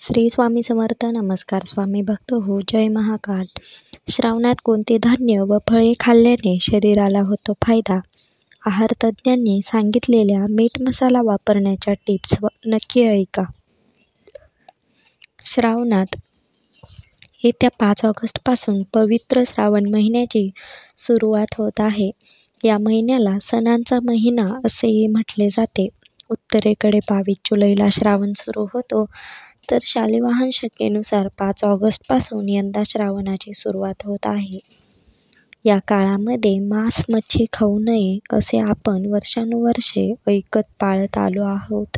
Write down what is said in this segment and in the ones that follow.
श्री स्वामी समर्थ. नमस्कार स्वामी भक्त हो. जय महाकाल. श्रावणात कोणते धान्य व फळे खाल्ल्याने शरीराला होतो फायदा? आहार तज्ज्ञांनी सांगितलेल्या मीठ मसाला वापरण्याच्या टिप्स नक्की ऐका. श्रावणात येत्या 5 ऑगस्टपासून पवित्र श्रावण महिन्याची सुरुवात होत आहे. या महिन्याला सणांचा महिना असेही म्हटले जाते. उत्तरेकडे 22 जुलैला श्रावण सुरू होतो, तर शालिवाहन शकेनुसार 5 ऑगस्टपासून यंदा श्रावणाची सुरुवात होत आहे. या काळामध्ये मांस मच्छी खाऊ नये असे आपण वर्षानुवर्षे ऐकत पाळत आलो आहोत.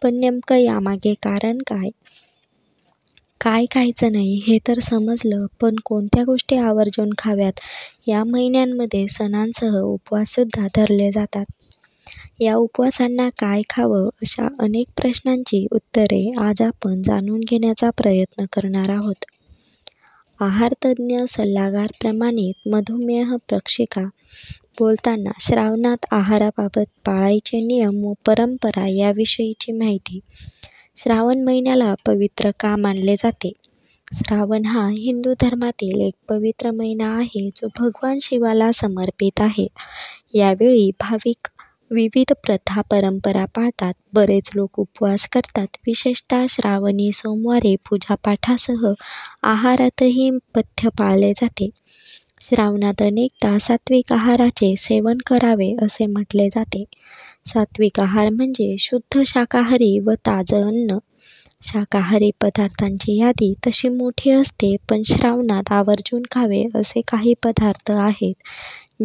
पण नेमकं यामागे कारण काय? काय खायचं नाही हे तर समजलं, पण कोणत्या गोष्टी आवर्जून खाव्यात? या महिन्यांमध्ये सणांसह उपवाससुद्धा धरले जातात. या उपवासांना काय खावं अशा अनेक प्रश्नांची उत्तरे आज आपण जाणून घेण्याचा प्रयत्न करणार आहोत. आहारतज्ज्ञ सल्लागार प्रमाणित मधुमेह प्रशिक्षिका बोलताना श्रावणात आहाराबाबत पाळायचे नियम व परंपरा याविषयीची माहिती. श्रावण महिन्याला पवित्र का मानले जाते? श्रावण हा हिंदू धर्मातील एक पवित्र महिना आहे, जो भगवान शिवाला समर्पित आहे. यावेळी भाविक विविध प्रथा परंपरा पाळतात. बरेच लोक उपवास करतात. विशेषतः श्रावणी सोमवारी पूजापाठासह आहारातही पथ्य पाळले जाते. श्रावणात अनेकदा सात्विक आहाराचे सेवन करावे असे म्हटले जाते. सात्विक आहार म्हणजे शुद्ध शाकाहारी व ताजं अन्न. शाकाहारी पदार्थांची यादी तशी मोठी असते, पण श्रावणात आवर्जून खावे असे काही पदार्थ आहेत,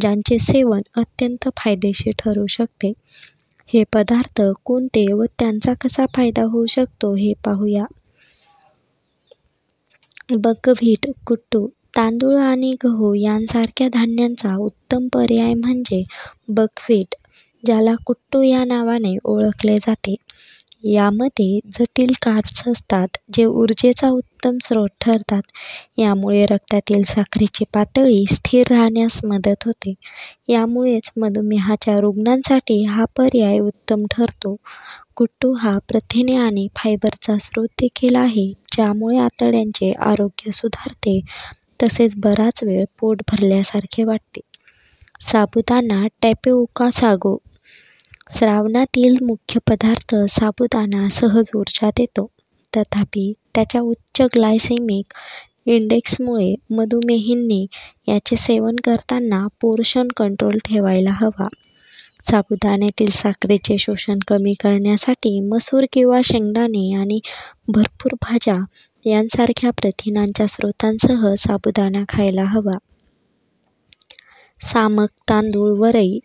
ज्यांचे सेवन अत्यंत फायदेशीर ठरू शकते. हे पदार्थ कोणते व त्यांचा कसा फायदा होऊ शकतो हे पाहूया. बकव्हीट, कुट्टू. तांदूळ आणि गहू यांसारख्या धान्यांचा उत्तम पर्याय म्हणजे बकव्हीट, ज्याला कुट्टू या नावाने ओळखले जाते. यामध्ये जटिल कार्ब्स असतात, जे ऊर्जेचा उत्तम स्रोत ठरतात. यामुळे रक्तातील साखरेची पातळी स्थिर राहण्यास मदत होते. यामुळेच मधुमेहाच्या रुग्णांसाठी हा पर्याय उत्तम ठरतो. कुट्टू हा प्रथिने आणि फायबरचा स्रोत देखील आहे, ज्यामुळे आतड्यांचे आरोग्य सुधारते, तसेच बराच वेळ पोट भरल्यासारखे वाटते. साबुदाणा टॅपिओका सागो. श्रावणातील मुख्य पदार्थ साबुदाणा सहज ऊर्जा देतो. तथापि त्याच्या उच्च ग्लायसेमिक इंडेक्समुळे मधुमेहींनी याचे सेवन करताना पोर्शन कंट्रोल ठेवायला हवा. साबुदाण्यातील साखरेचे शोषण कमी करण्यासाठी मसूर किंवा शेंगदाणे आणि भरपूर भाज्या यांसारख्या प्रथिनांच्या स्रोतांसह साबुदाणा खायला हवा. सामक तांदूळ वरई.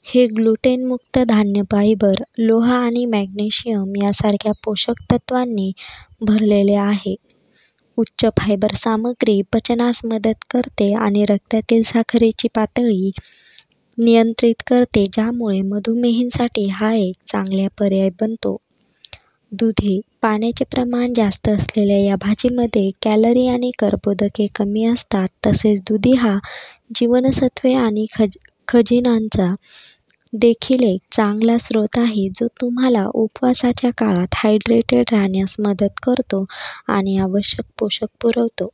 हे ग्लुटेनमुक्त धान्य फायबर, लोह आणि मॅग्नेशियम यासारख्या पोषक तत्वांनी भरलेले आहे. उच्च फायबर सामग्री पचनास मदत करते आणि रक्तातील साखरेची पातळी नियंत्रित करते, ज्यामुळे मधुमेहींसाठी हा एक चांगला पर्याय बनतो. दुधी. पाण्याचे प्रमाण जास्त असलेल्या या भाजीमध्ये कॅलरी आणि कर्बोदके कमी असतात. तसेच दुधी हा जीवनसत्त्वे आणि खनिजांचा देखील एक चांगला स्रोत आहे, जो तुम्हाला उपवासाच्या काळात हायड्रेटेड राहण्यास मदत करतो आणि आवश्यक पोषक पुरवतो.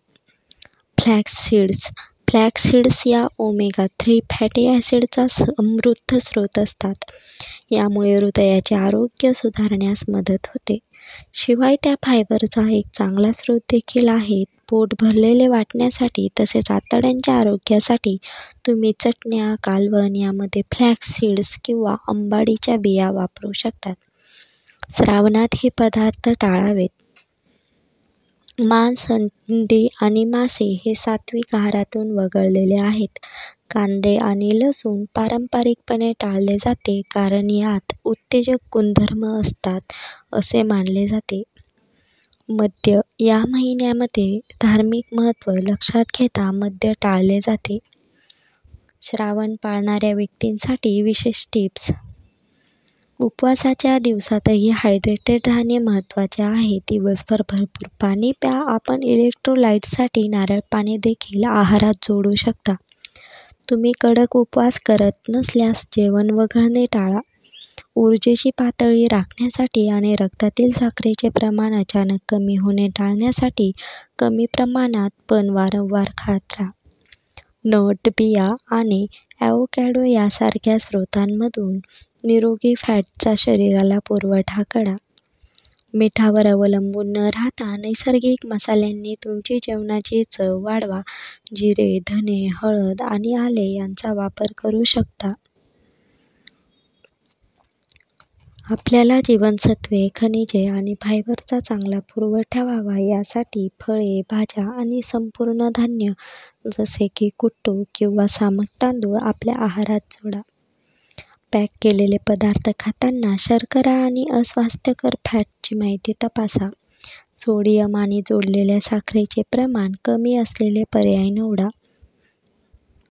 Flax seeds. फ्लॅक्स सीड्स या ओमेगा-3 फॅटी ॲसिडचा समृद्ध स्रोत असतात. यामुळे हृदयाचे आरोग्य सुधारण्यास मदत होते. शिवाय त्या फायबरचा एक चांगला स्रोत देखील आहेत. पोट भरलेले वाटण्यासाठी तसेच आतड्यांच्या आरोग्यासाठी तुम्ही चटण्या, कालवण यामध्ये फ्लॅक्स सीड्स किंवा अंबाडीच्या बिया वापरू शकतात. श्रावणात हे पदार्थ टाळावेत. मांस, अंडी आणि मासे हे सात्विक आहारातून वगळलेले आहेत. कांदे आणि लसूण पारंपरिकपणे टाळले जाते, कारण यात उत्तेजक गुणधर्म असतात असे मानले जाते. मद्य. या महिन्यामध्ये धार्मिक महत्त्व लक्षात घेता मद्य टाळले जाते. श्रावण पाळणाऱ्या व्यक्तींसाठी विशेष टिप्स. उपवासाच्या दिवसातही हायड्रेटेड राहणे महत्त्वाचे आहे. दिवसभर भरपूर पाणी प्या. आपण इलेक्ट्रोलाइट्ससाठी नारळ पाणी देखील आहारात जोडू शकता. तुम्ही कडक उपवास करत नसल्यास जेवण वगळणे टाळा. ऊर्जेची पातळी राखण्यासाठी आणि रक्तातील साखरेचे प्रमाण अचानक कमी होणे टाळण्यासाठी कमी प्रमाणात पण वारंवार खात राहा. नट, बिया आणि ॲव्होकॅडो यासारख्या स्रोतांमधून निरोगी फॅटचा शरीराला पुरवठा करा. मिठावर अवलंबून न राहता नैसर्गिक मसाल्यांनी तुमची जेवणाची चव वाढवा. जिरे, धने, हळद आणि आले यांचा वापर करू शकता. आपल्याला जीवनसत्त्वे, खनिजे आणि फायबरचा चांगला पुरवठा व्हावा यासाठी फळे, भाज्या आणि संपूर्ण धान्य जसे की कुट्टू किंवा सामक तांदूळ आपल्या आहारात जोडा. पॅक केलेले पदार्थ खाताना शर्करा आणि अस्वास्थ्यकर फॅटची माहिती तपासा. सोडियम आणि जोडलेल्या साखरेचे प्रमाण कमी असलेले पर्याय निवडा.